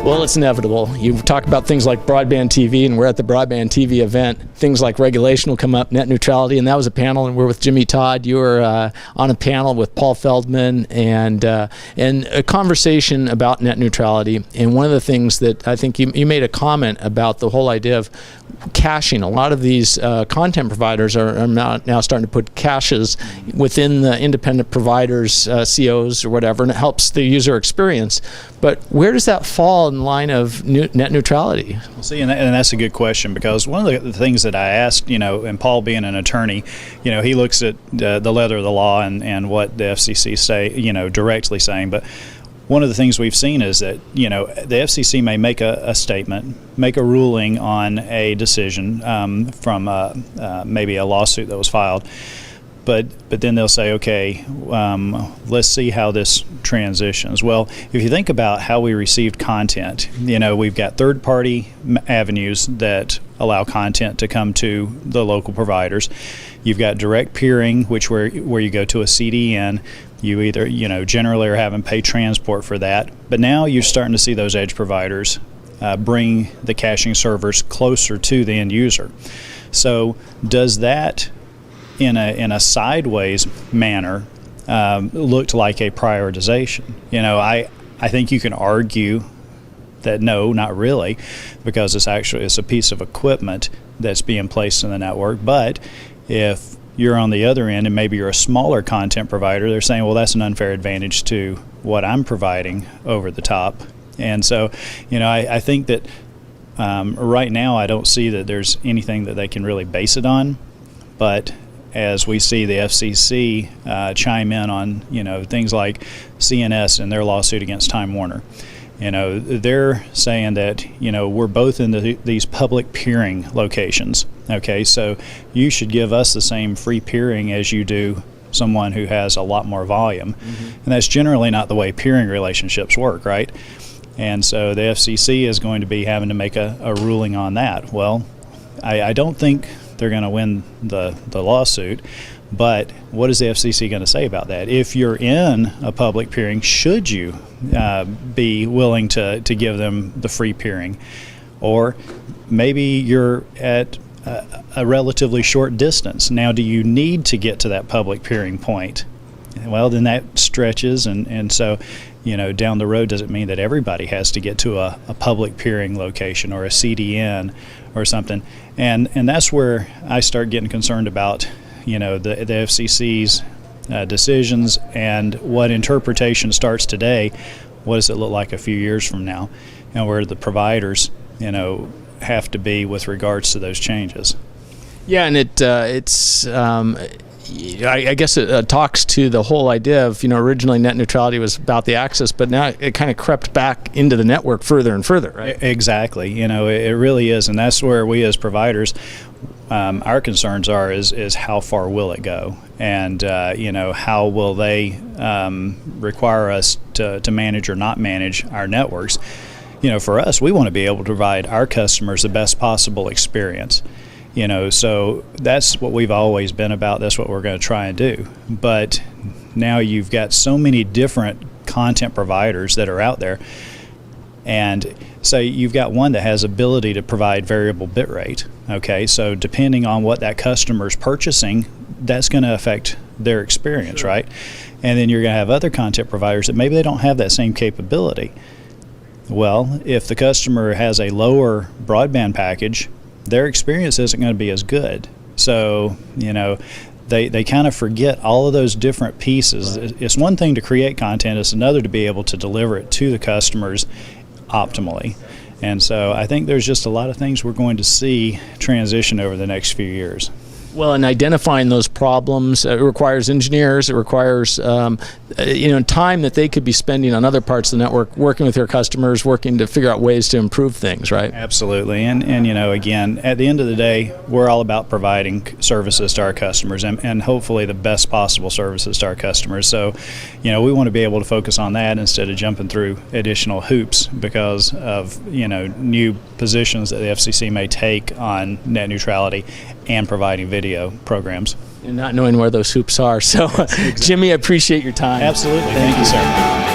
Well, it's inevitable. You talk about things like broadband TV, and we're at the broadband TV event. Things like regulation will come up, net neutrality, and that was a panel, and we're with Jimmy Todd. You were on a panel with Paul Feldman, and a conversation about net neutrality. And one of the things that I think you made a comment about the whole idea of caching. A lot of these content providers are now starting to put caches within the independent providers, COs or whatever, and it helps the user experience. But where does that fall in line of net neutrality? Well, see, and that's a good question, because one of the things that I asked, and Paul being an attorney, he looks at the letter of the law and what the FCC say, directly saying, but one of the things we've seen is that, the FCC may make a statement, make a ruling on a decision from maybe a lawsuit that was filed, but then they'll say, okay, let's see how this transitions. Well, if you think about how we received content, we've got third-party avenues that allow content to come to the local providers. You've got direct peering, where you go to a CDN. You either, generally are having pay transport for that. But now you're starting to see those edge providers bring the caching servers closer to the end user. So does that, in a sideways manner, looked like a prioritization? I think you can argue that no, not really, because it's a piece of equipment that's being placed in the network. But if you're on the other end and maybe you're a smaller content provider, they're saying, well, that's an unfair advantage to what I'm providing over the top. And so, I think that right now I don't see that there's anything that they can really base it on. But as we see the FCC chime in on, things like CNS and their lawsuit against Time Warner, they're saying that, we're both in these public peering locations. Okay, so you should give us the same free peering as you do someone who has a lot more volume. Mm-hmm. And that's generally not the way peering relationships work, right? And so the FCC is going to be having to make a ruling on that. Well, I don't think they're going to win the lawsuit, but what is the FCC going to say about that? If you're in a public peering, should you be willing to give them the free peering? Or maybe you're at a relatively short distance. Now, do you need to get to that public peering point? Well, then that stretches, and so, down the road, does it mean that everybody has to get to a public peering location or a CDN or something? And that's where I start getting concerned about, the FCC's decisions and what interpretation starts today. What does it look like a few years from now, and where the providers, have to be with regards to those changes? Yeah, and I guess it talks to the whole idea of, originally net neutrality was about the access, but now it kind of crept back into the network further and further, right? Exactly. It really is, and that's where we as providers, our concerns are is how far will it go, and how will they require us to manage or not manage our networks. For us, we want to be able to provide our customers the best possible experience. So that's what we've always been about. That's what we're going to try and do. But now you've got so many different content providers that are out there. And so you've got one that has ability to provide variable bit rate. Okay, so depending on what that customer's purchasing, that's going to affect their experience, sure. Right? And then you're going to have other content providers that maybe they don't have that same capability. Well, if the customer has a lower broadband package, their experience isn't going to be as good. So, they kind of forget all of those different pieces. Right. It's one thing to create content, it's another to be able to deliver it to the customers optimally. And so I think there's just a lot of things we're going to see transition over the next few years. Well, and identifying those problems, it requires engineers, it requires time that they could be spending on other parts of the network, working with their customers, working to figure out ways to improve things, right? Absolutely. And again, at the end of the day, we're all about providing services to our customers and hopefully the best possible services to our customers. So, we want to be able to focus on that instead of jumping through additional hoops because of, new positions that the FCC may take on net neutrality and providing video programs. And not knowing where those hoops are. So, exactly. Jimmy, I appreciate your time. Absolutely. Thank you, sir.